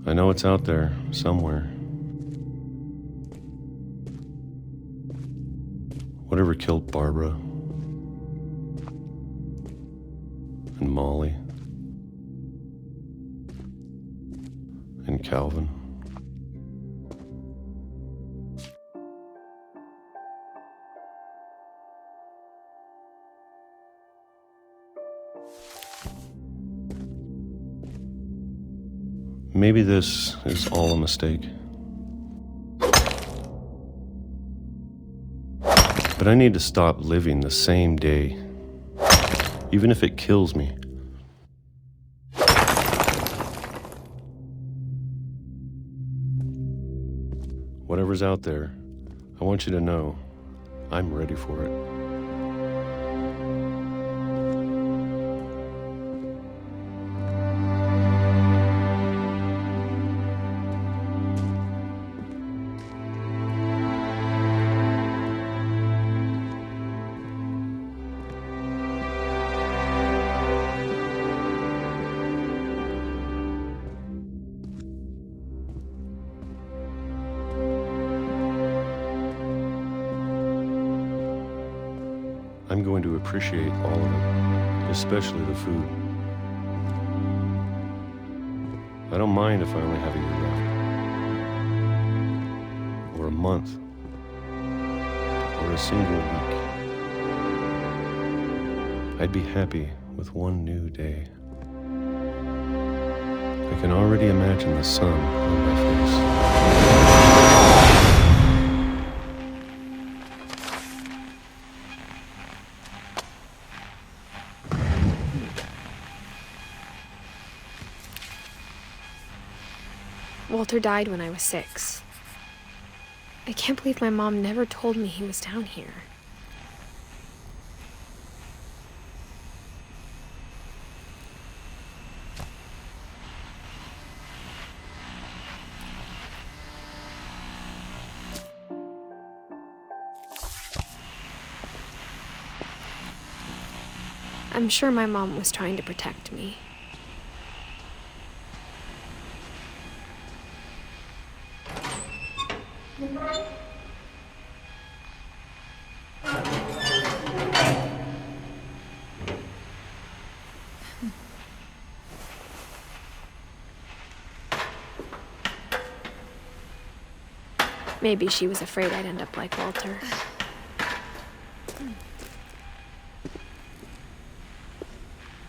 I know it's out there, somewhere. Whatever killed Barbara and Molly and Calvin. Maybe this is all a mistake. But I need to stop living the same day, even if it kills me. Whatever's out there, I want you to know I'm ready for it. I'm going to appreciate all of it, especially the food. I don't mind if I only have a year left, or a month, or a single week. I'd be happy with one new day. I can already imagine the sun on my face. Walter died when I was 6. I can't believe my mom never told me he was down here. I'm sure my mom was trying to protect me. Maybe she was afraid I'd end up like Walter.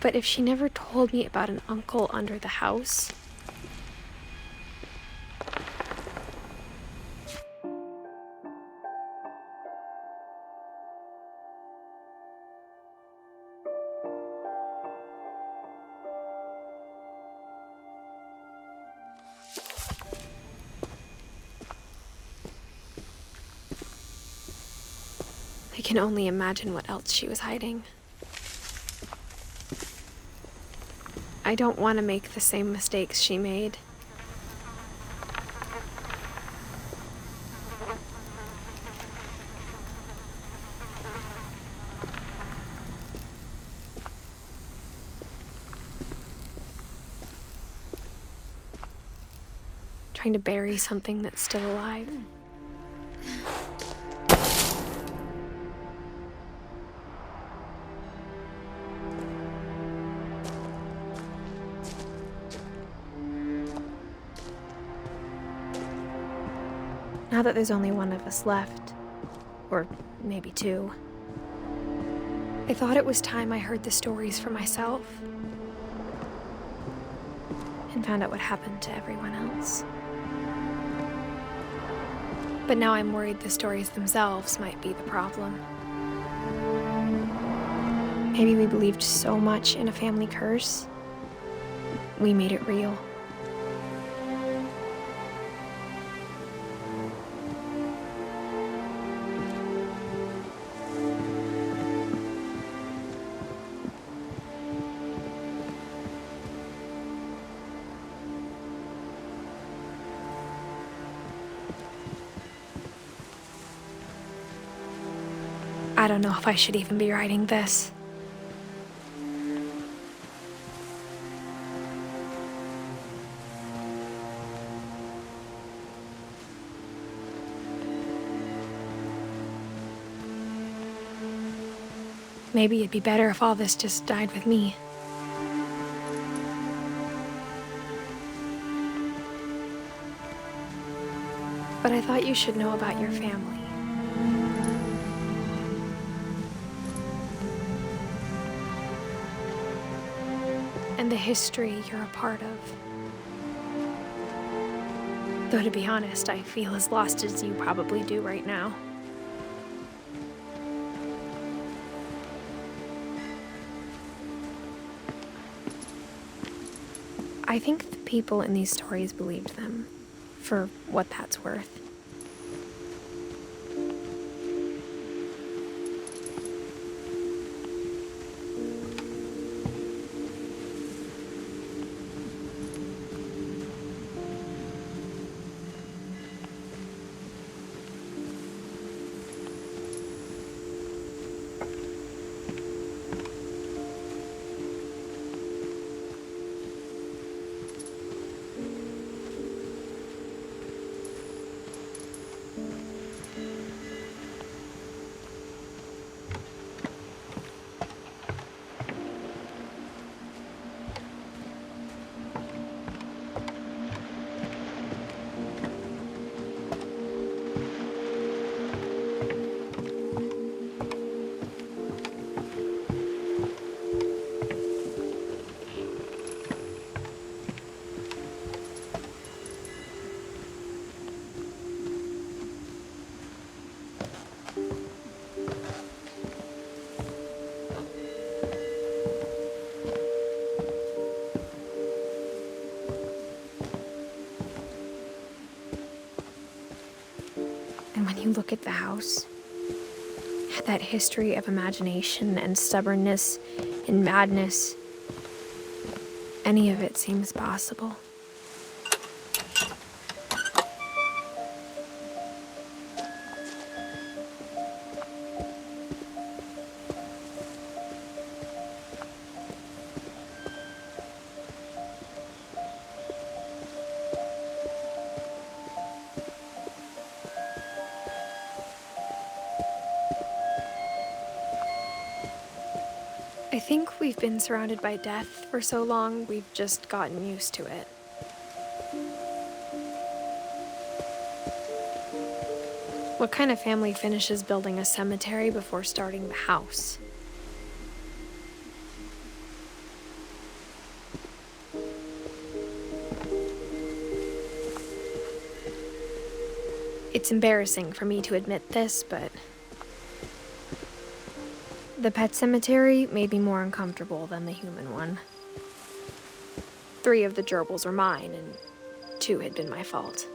But if she never told me about an uncle under the house, I can only imagine what else she was hiding. I don't want to make the same mistakes she made. Trying to bury something that's still alive. Now that there's only one of us left, or maybe two, I thought it was time I heard the stories for myself and found out what happened to everyone else. But now I'm worried the stories themselves might be the problem. Maybe we believed so much in a family curse, we made it real. I don't know if I should even be writing this. maybe it'd be better if all this just died with me. But I thought you should know about your family. And the history you're a part of. Though to be honest, I feel as lost as you probably do right now. I think the people in these stories believed them, for what that's worth. And when you look at the house, that history of imagination and stubbornness and madness, any of it seems possible. I think we've been surrounded by death for so long, we've just gotten used to it. What kind of family finishes building a cemetery before starting the house? It's embarrassing for me to admit this, but the pet cemetery made me more uncomfortable than the human one. 3 of the gerbils were mine, and 2 had been my fault.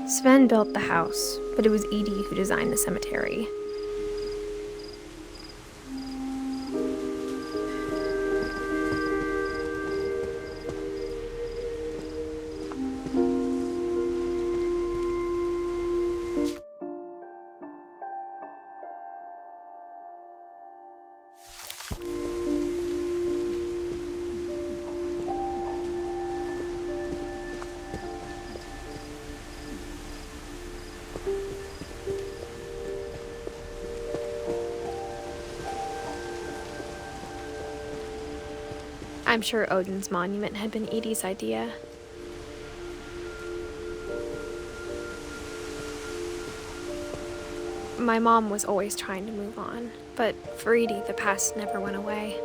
Sven built the house, but it was Edie who designed the cemetery. I'm sure Odin's monument had been Edie's idea. My mom was always trying to move on, but for Edie, the past never went away.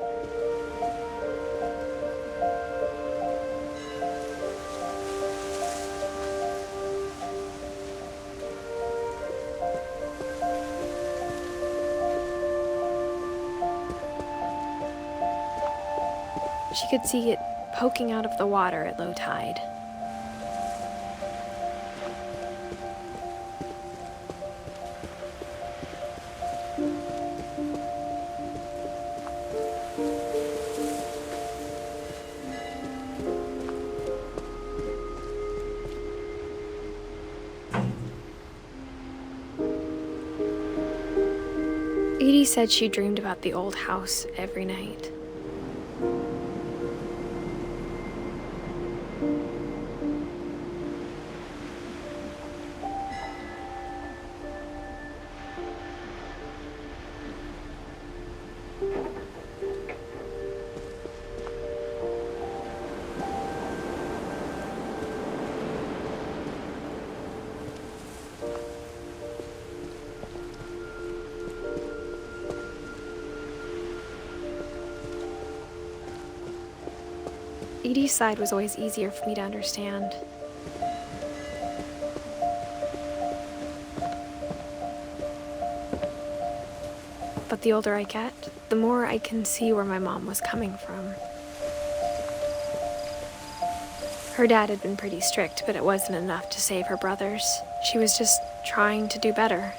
She could see it poking out of the water at low tide. Edie said she dreamed about the old house every night. Edie's side was always easier for me to understand. But the older I get, the more I can see where my mom was coming from. Her dad had been pretty strict, but it wasn't enough to save her brothers. She was just trying to do better.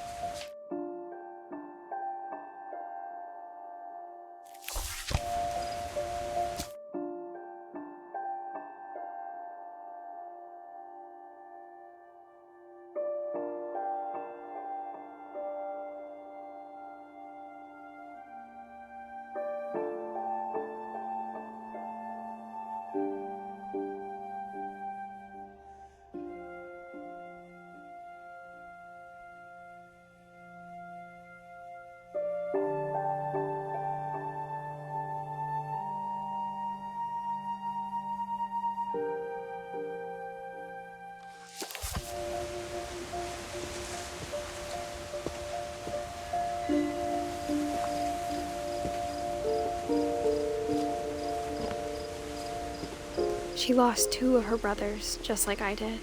She lost 2 of her brothers, just like I did.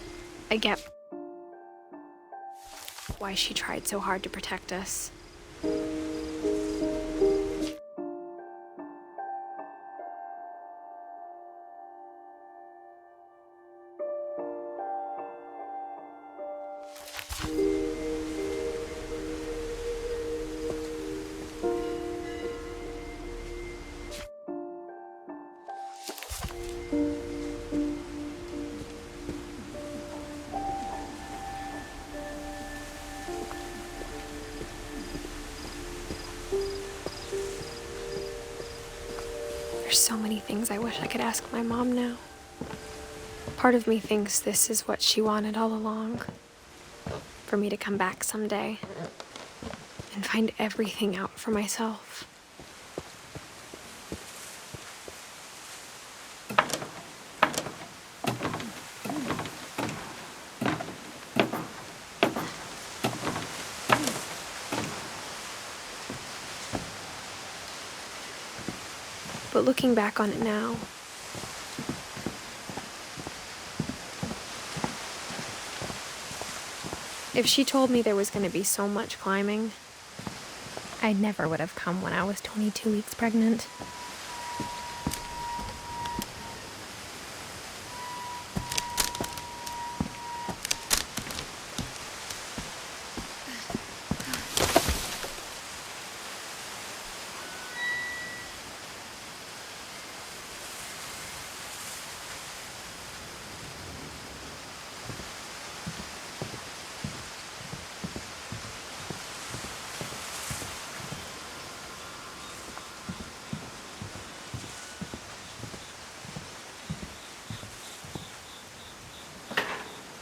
I get why she tried so hard to protect us. There's so many things I wish I could ask my mom now. Part of me thinks this is what she wanted all along. For me to come back someday and find everything out for myself. But looking back on it now, if she told me there was going to be so much climbing, I never would have come when I was 22 weeks pregnant.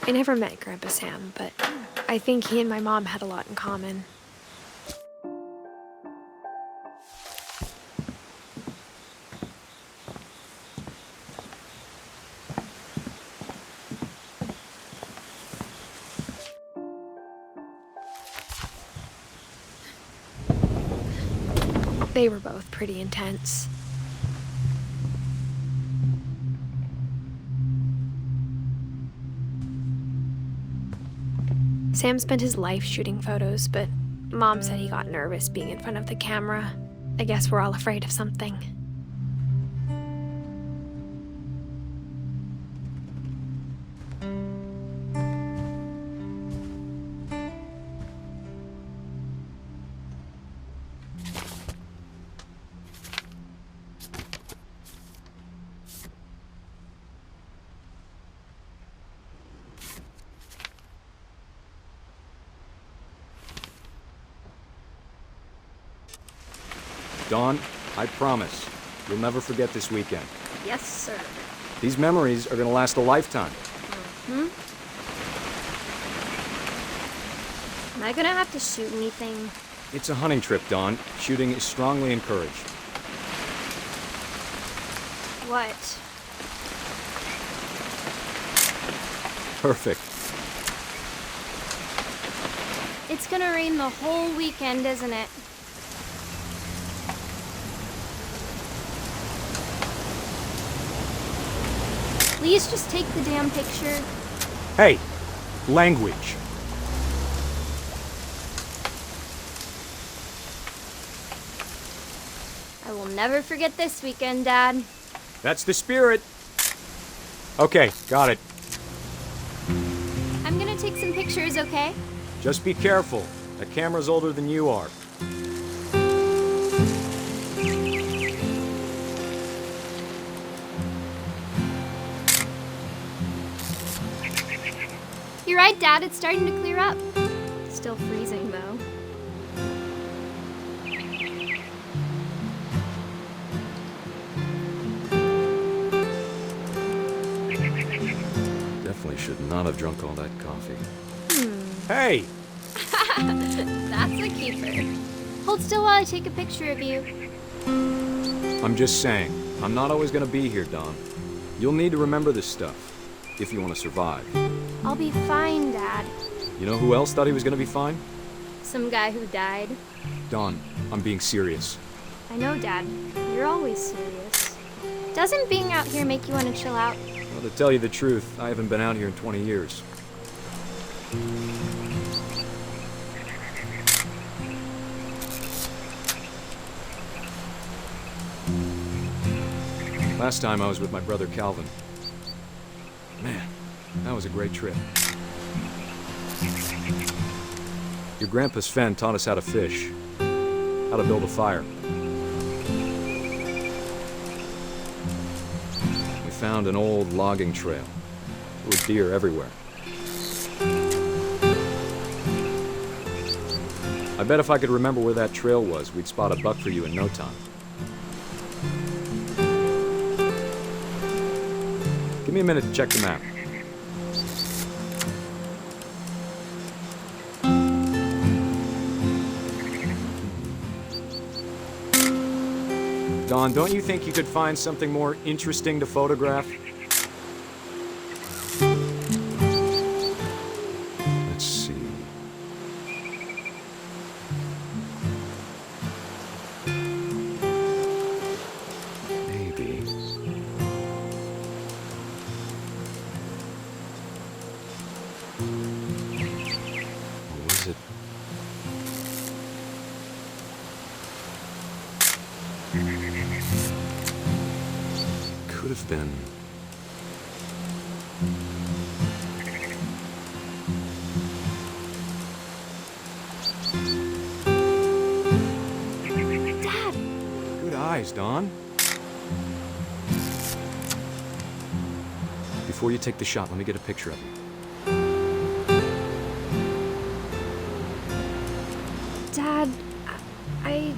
I never met Grandpa Sam, but I think he and my mom had a lot in common. They were both pretty intense. Sam spent his life shooting photos, but Mom said he got nervous being in front of the camera. I guess we're all afraid of something. Dawn, I promise, you'll never forget this weekend. Yes, sir. These memories are gonna last a lifetime. Hmm? Am I gonna have to shoot anything? It's a hunting trip, Dawn. Shooting is strongly encouraged. What? Perfect. It's gonna rain the whole weekend, isn't it? Please just take the damn picture. Hey, language. I will never forget this weekend, Dad. That's the spirit. Okay, got it. I'm gonna take some pictures, okay? Just be careful. That camera's older than you are. You're right, Dad. It's starting to clear up. Still freezing, though. Definitely should not have drunk all that coffee. Hey! That's a keeper. Hold still while I take a picture of you. I'm just saying, I'm not always gonna be here, Dawn. You'll need to remember this stuff, if you want to survive. I'll be fine, Dad. You know who else thought he was gonna be fine? Some guy who died. Dawn, I'm being serious. I know, Dad. You're always serious. Doesn't being out here make you want to chill out? Well, to tell you the truth, I haven't been out here in 20 years. Last time I was with my brother Calvin. Man, that was a great trip. Your grandpa Sven taught us how to fish, how to build a fire. We found an old logging trail with deer everywhere. I bet if I could remember where that trail was, we'd spot a buck for you in no time. Give me a minute to check the map. Dawn, don't you think you could find something more interesting to photograph? Let's see. Maybe. Or was it? Could have been. Dad! Good eyes, Dawn. Before you take the shot, let me get a picture of you. Dad, I...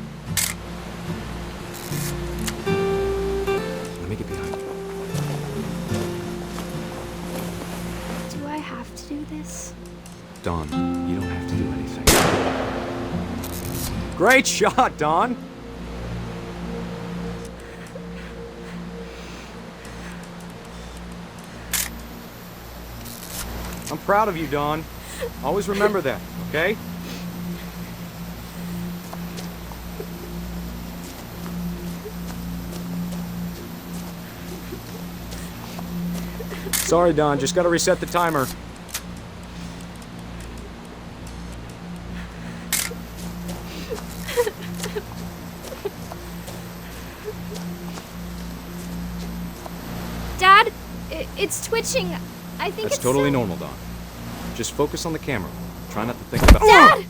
Let me get behind you. Do I have to do this? Dawn, you don't have to do anything. Great shot, Dawn! I'm proud of you, Dawn. Always remember that, okay? Sorry, Dawn, just gotta reset the timer. Dad, it's twitching. I think That's it's totally so... normal, Dawn. Just focus on the camera. Try not to think about— Dad!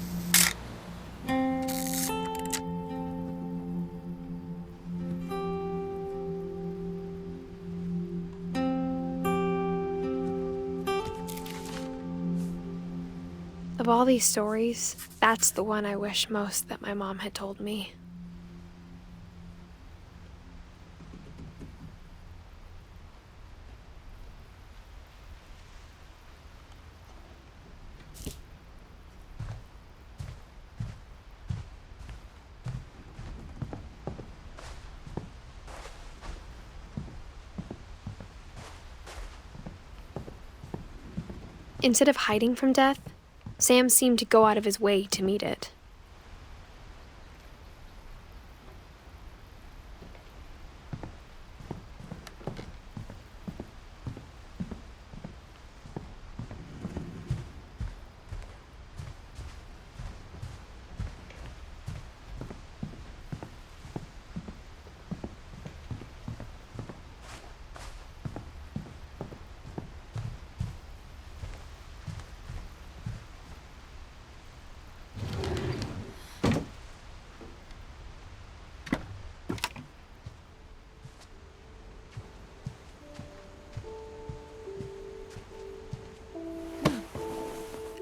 Of all these stories, that's the one I wish most that my mom had told me. Instead of hiding from death, Sam seemed to go out of his way to meet it.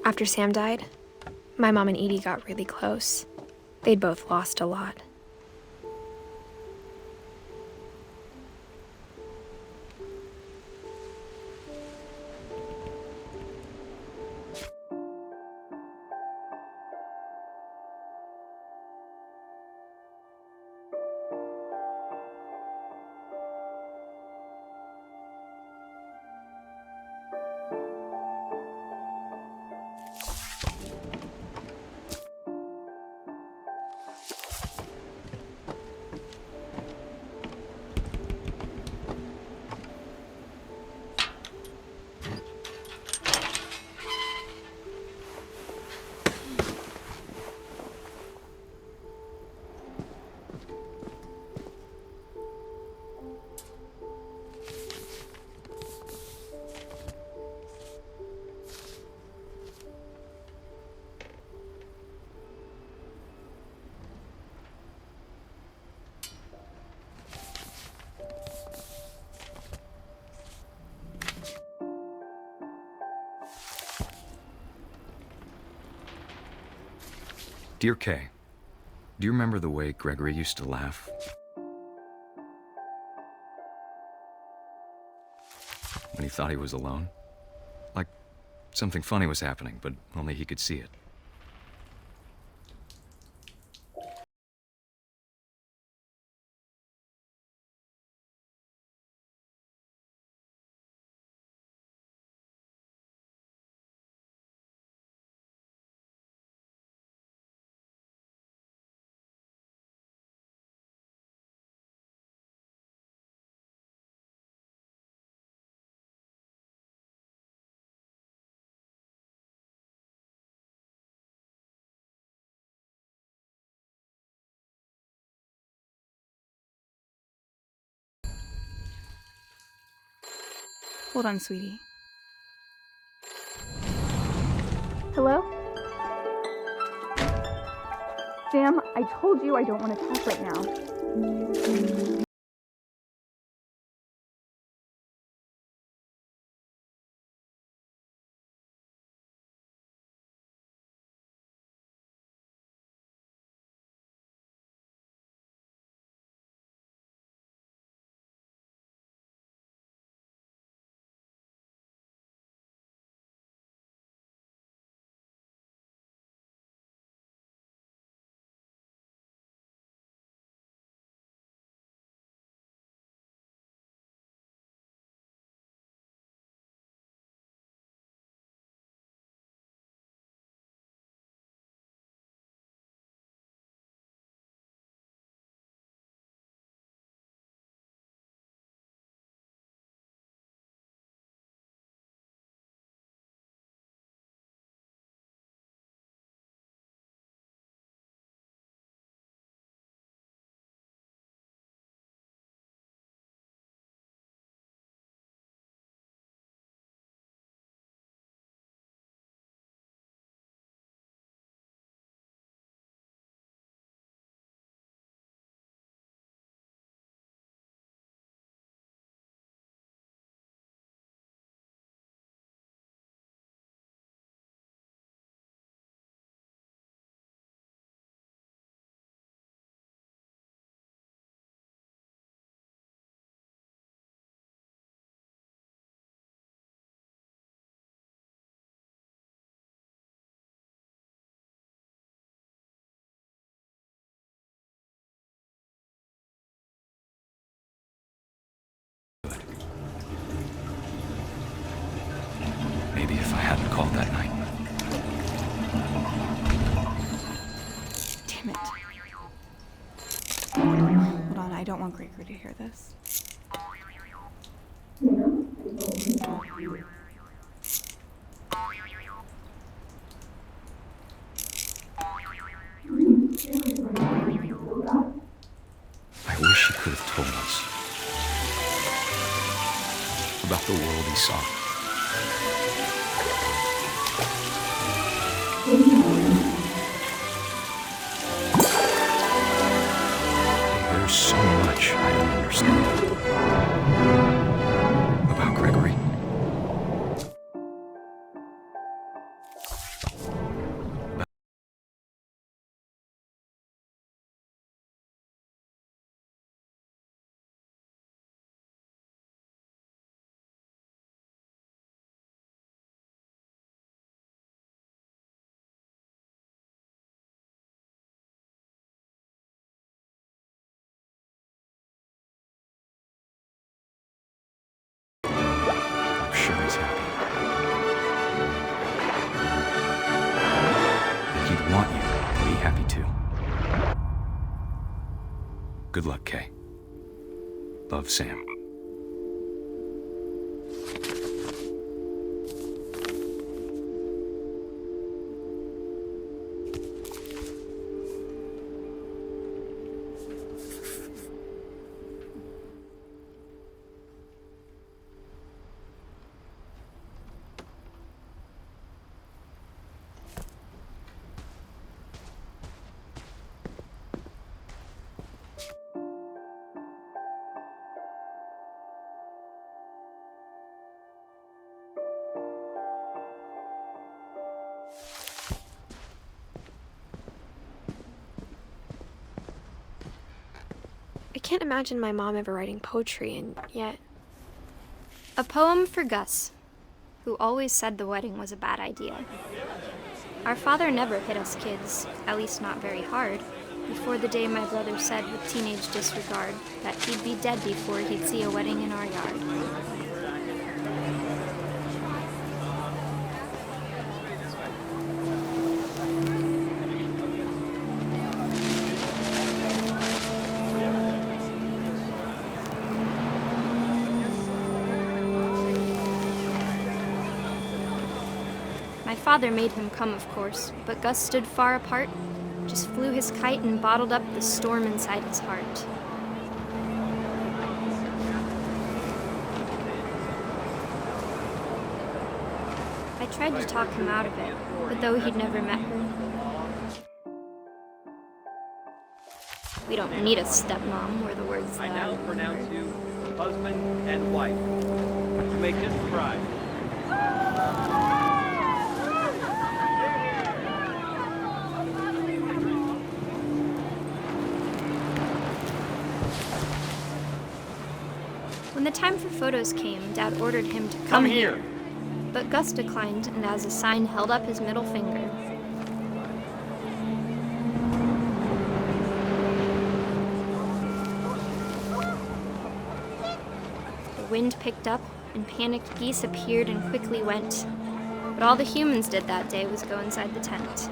After Sam died, my mom and Edie got really close. They'd both lost a lot. Dear Kay, do you remember the way Gregory used to laugh? When he thought he was alone? Like something funny was happening, but only he could see it. Hold on, sweetie. Hello? Sam, I told you I don't want to talk right now. don't want Gregory to hear this. I wish he could have told us about the world he saw. There's so much I don't understand about Gregory. I'm sure he's happy. And he'd want you to be happy too. Good luck, Kay. Love, Sam. I can't imagine my mom ever writing poetry, and yet... A poem for Gus, who always said the wedding was a bad idea. Our father never hit us kids, at least not very hard, before the day my brother said with teenage disregard that he'd be dead before he'd see a wedding in our yard. My father made him come, of course, but Gus stood far apart, just flew his kite and bottled up the storm inside his heart. I tried to talk him out of it, but though he'd never met her. We don't need a stepmom, were the words I that now pronounce you husband and wife. You may kiss the bride. When the time for photos came, Dad ordered him to come here. But Gus declined, and as a sign held up his middle finger. The wind picked up, and panicked geese appeared and quickly went. But all the humans did that day was go inside the tent.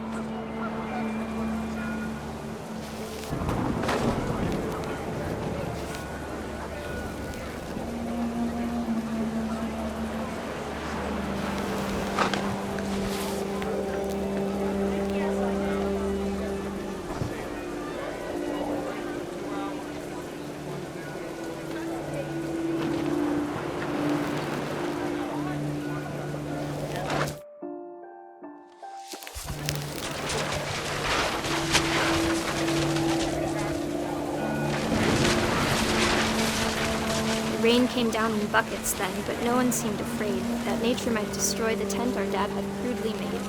Rain came down in buckets then, but no one seemed afraid that nature might destroy the tent our dad had crudely made.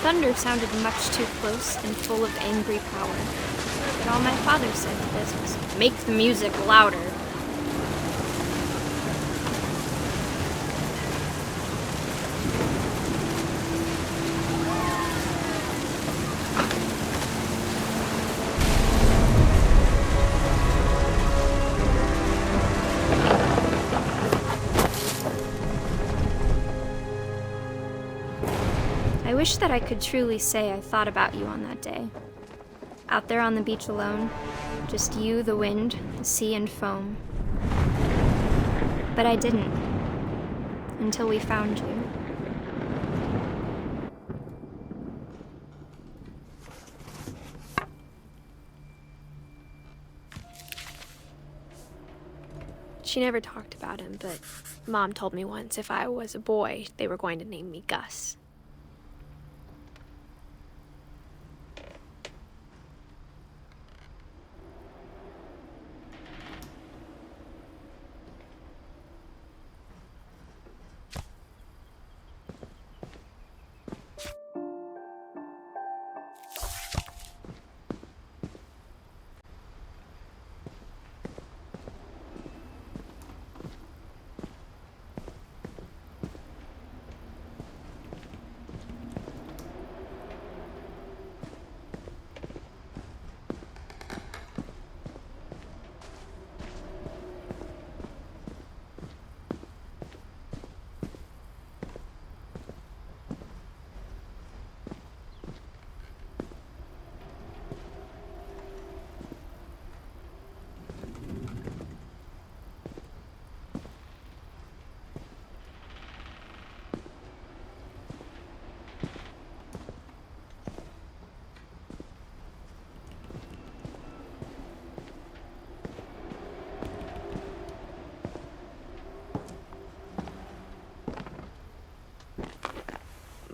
Thunder sounded much too close and full of angry power. But all my father said to this was, "Make the music louder." wish that I could truly say I thought about you on that day. Out there on the beach alone, just you, the wind, the sea, and foam. But I didn't, until we found you. She never talked about him, but Mom told me once if I was a boy, they were going to name me Gus.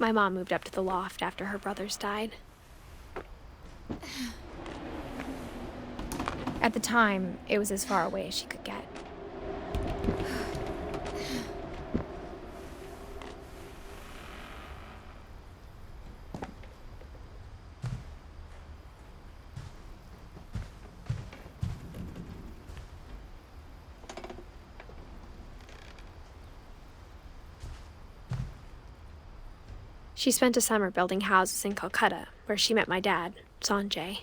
My mom moved up to the loft after her brothers died. At the time, it was as far away as she could get. She spent a summer building houses in Calcutta, where she met my dad, Sanjay.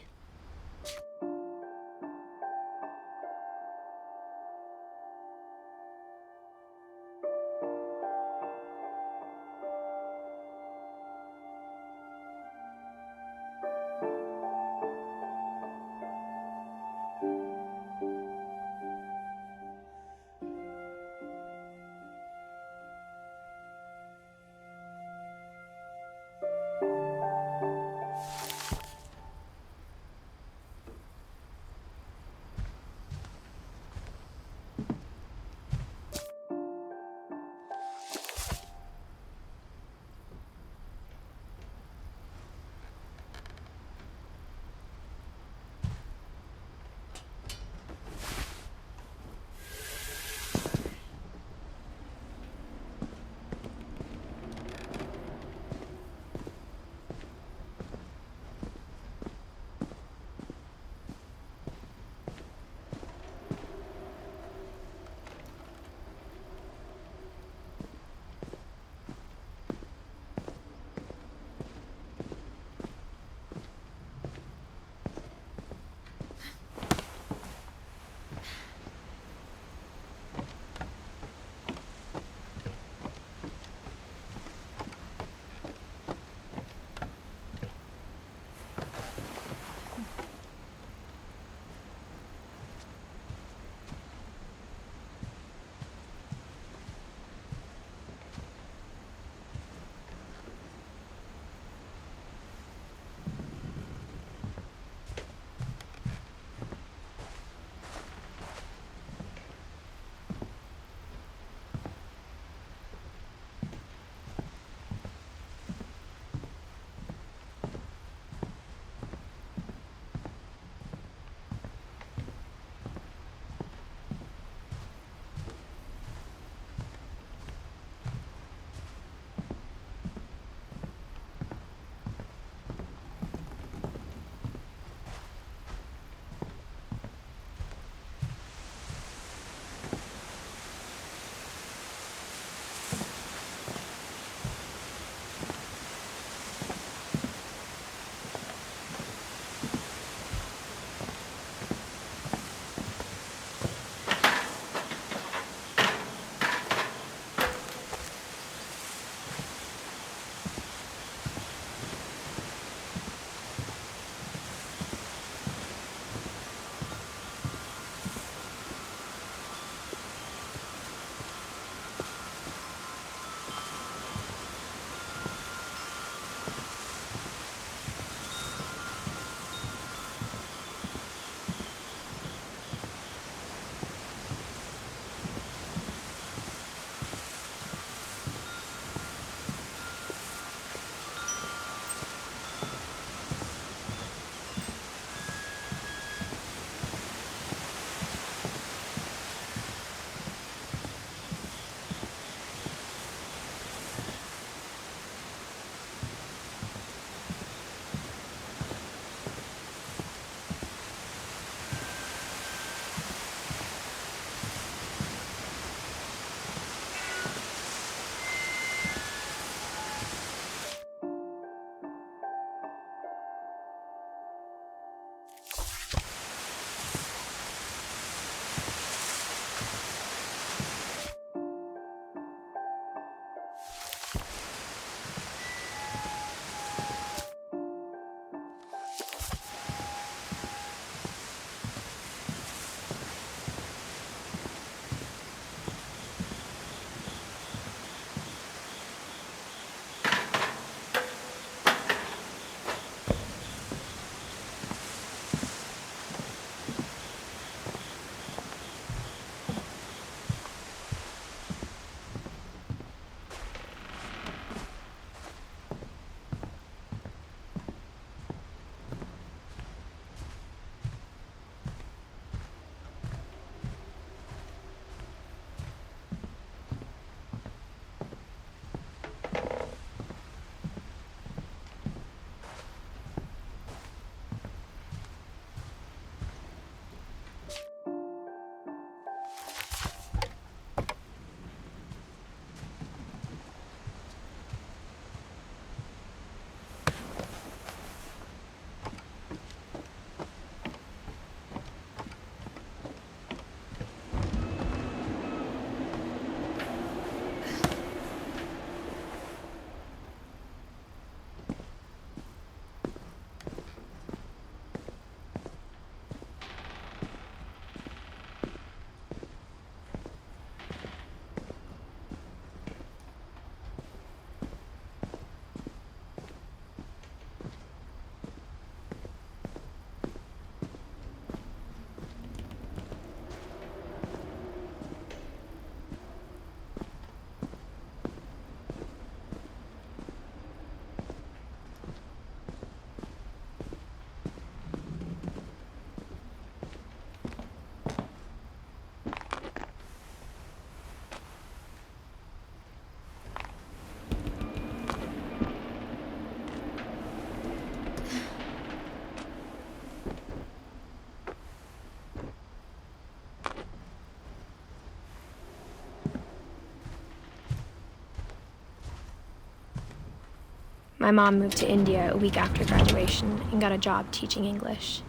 My mom moved to India a week after graduation and got a job teaching English.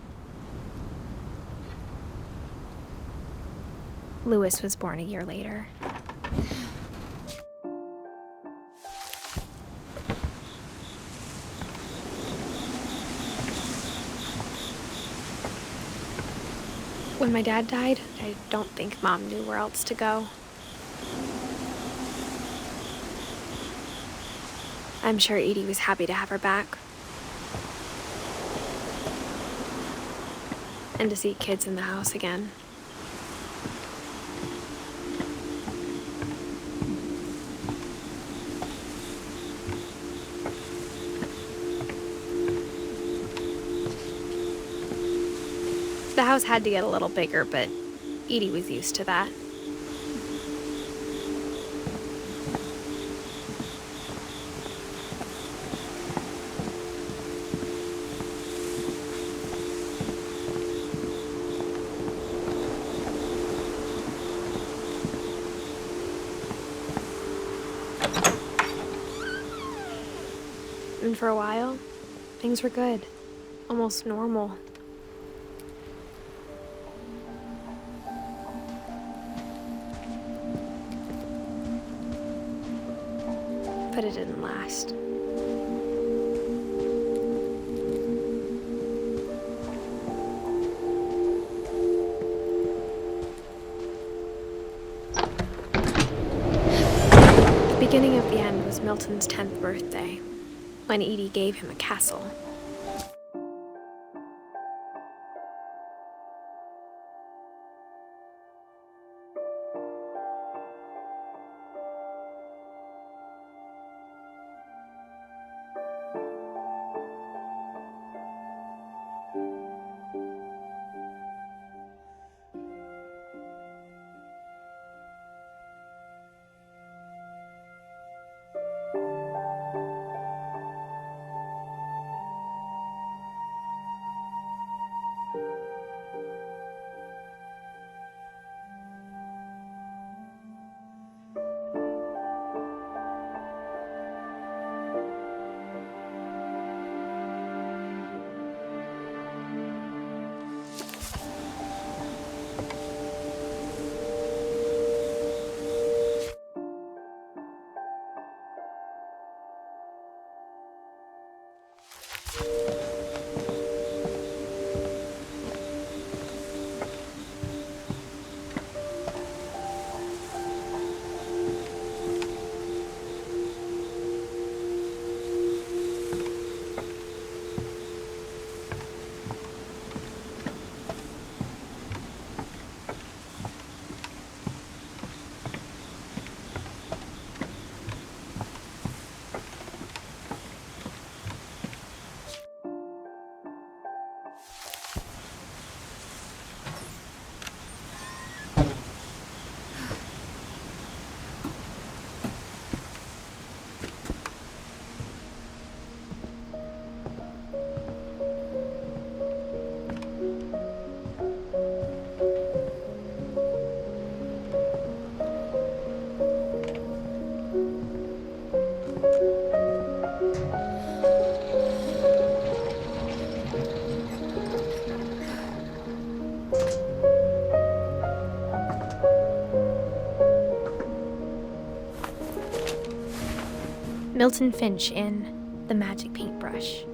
Louis was born a year later. When my dad died, I don't think Mom knew where else to go. I'm sure Edie was happy to have her back. And to see kids in the house again. The house had to get a little bigger, but Edie was used to that. And for a while, things were good, almost normal. But it didn't last. The beginning of the end was Milton's 10th birthday, when Edie gave him a castle. Milton Finch in The Magic Paintbrush.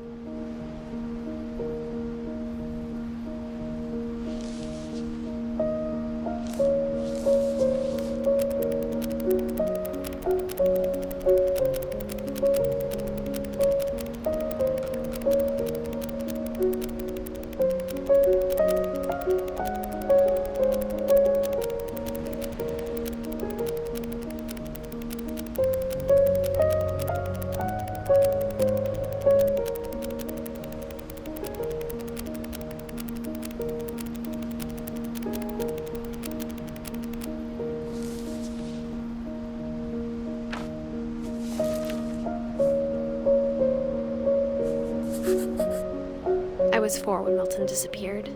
I was 4 when Milton disappeared.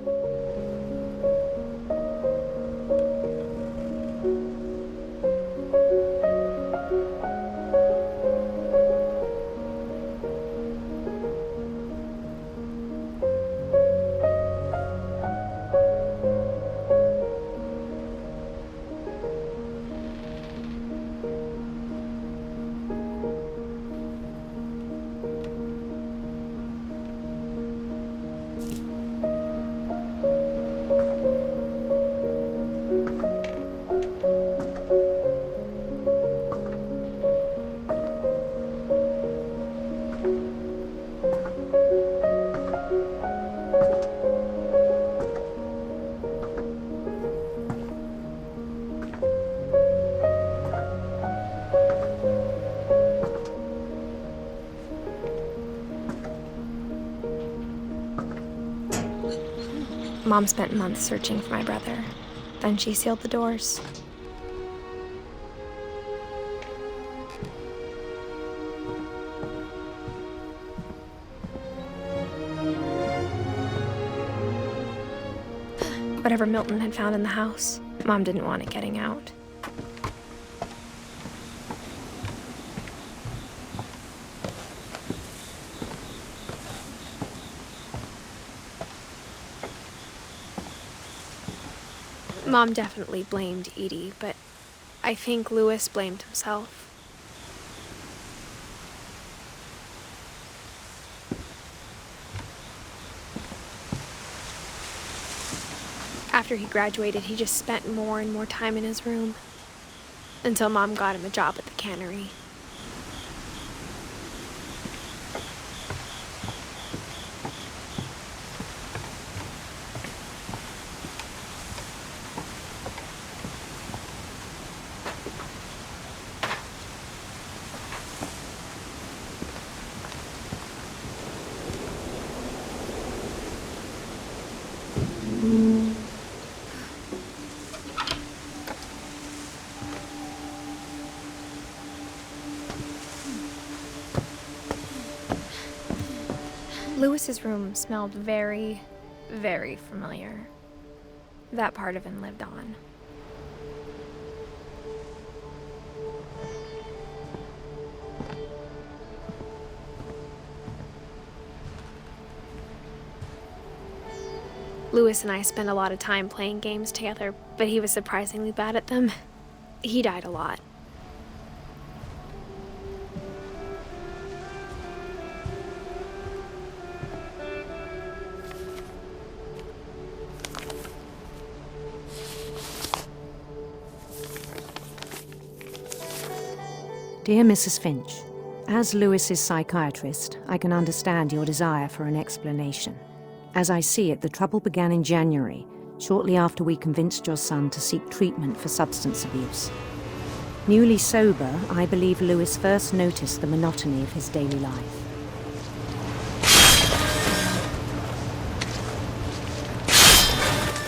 Mom spent months searching for my brother. Then she sealed the doors. Whatever Milton had found in the house, Mom didn't want it getting out. Mom definitely blamed Edie, but I think Louis blamed himself. After he graduated, he just spent more and more time in his room, until Mom got him a job at the cannery. Louis's room smelled very, very familiar. That part of him lived on. Louis and I spent a lot of time playing games together, but he was surprisingly bad at them. He died a lot. Dear Mrs. Finch, as Louis's psychiatrist, I can understand your desire for an explanation. As I see it, the trouble began in January, shortly after we convinced your son to seek treatment for substance abuse. Newly sober, I believe Louis first noticed the monotony of his daily life.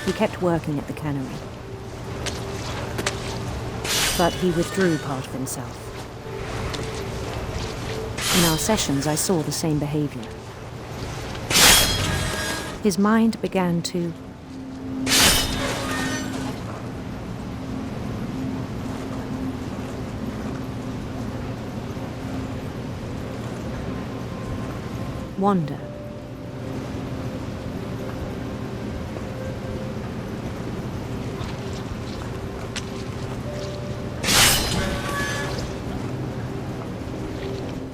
He kept working at the cannery, but he withdrew part of himself. In our sessions, I saw the same behavior. His mind began to wander.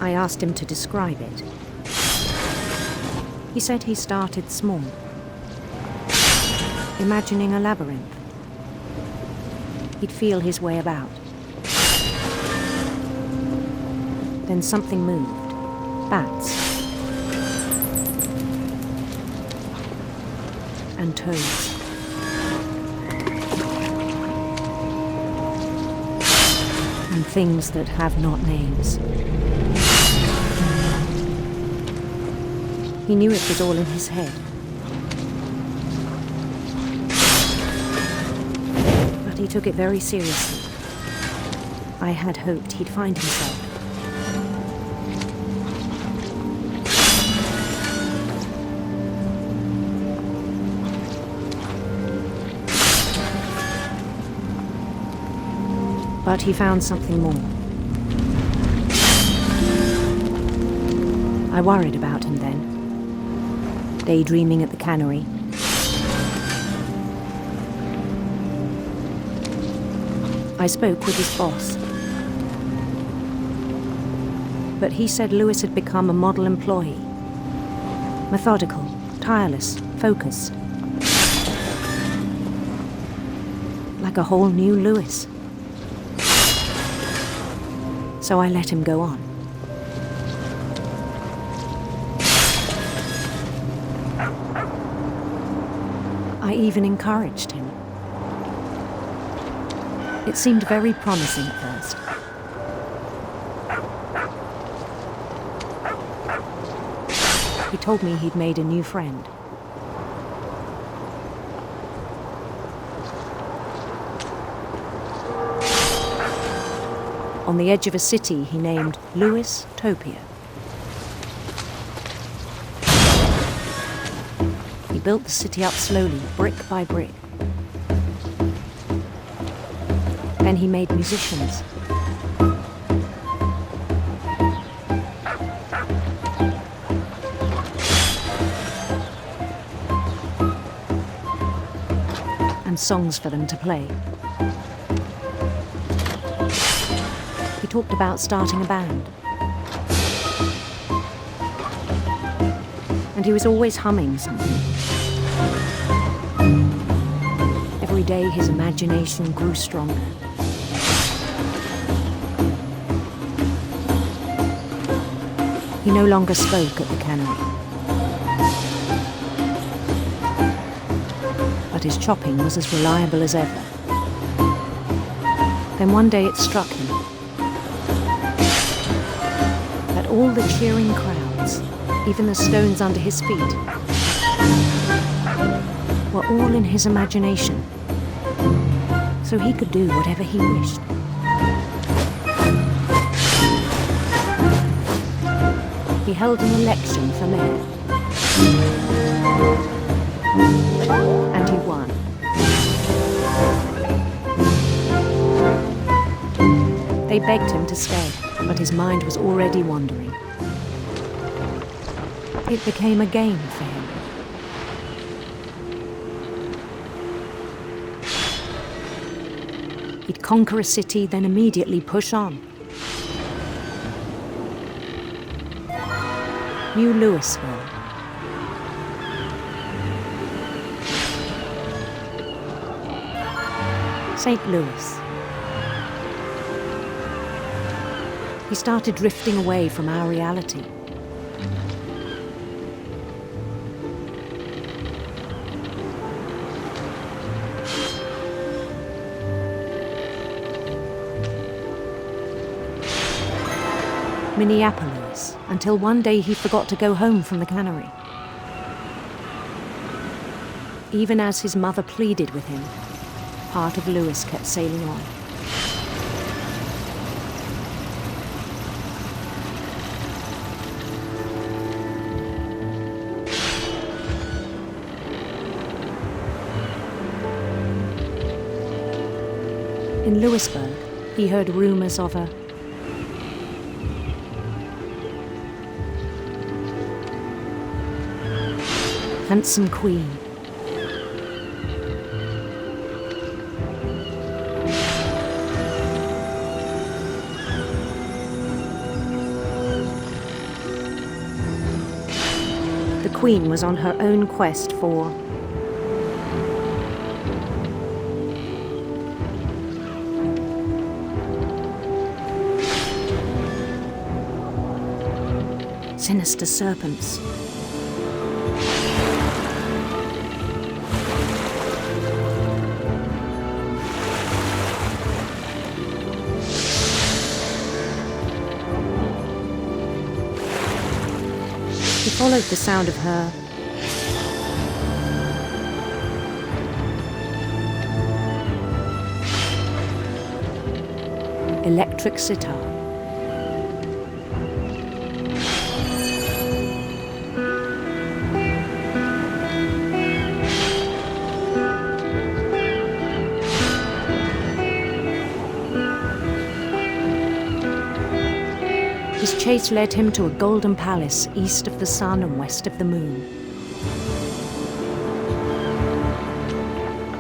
I asked him to describe it. He said he started small, imagining a labyrinth. He'd feel his way about. Then something moved. Bats. And toads. And things that have not names. He knew it was all in his head. But he took it very seriously. I had hoped he'd find himself. But he found something more. I worried about him then. Daydreaming at the cannery. I spoke with his boss. But he said Louis had become a model employee. Methodical, tireless, focused. Like a whole new Louis. So I let him go on. I even encouraged him. It seemed very promising at first. He told me he'd made a new friend. on the edge of a city he named Lewis Topia. He built the city up slowly, brick by brick. Then he made musicians. And songs for them to play. He talked about starting a band. And he was always humming something. Every day his imagination grew stronger. He no longer spoke at the cannery. But his chopping was as reliable as ever. Then one day it struck him that all the cheering crowds, even the stones under his feet, were all in his imagination, so he could do whatever he wished. He held an election for mayor. And he won. They begged him to stay, but his mind was already wandering. It became a game for him. He'd conquer a city, then immediately push on. New Louisville. St. Louis. He started drifting away from our reality. Minneapolis, until one day he forgot to go home from the cannery. Even as his mother pleaded with him, part of Lewis kept sailing on. In Louisburg, he heard rumors of a handsome queen. The queen was on her own quest for sinister serpents. He followed the sound of her electric sitar. His chase led him to a golden palace east of the sun and west of the moon.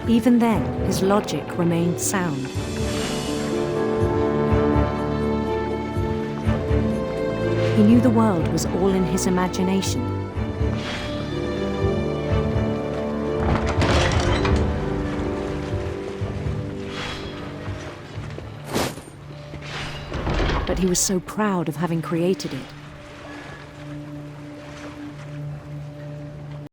Even then, his logic remained sound. He knew the world was all in his imagination. But he was so proud of having created it.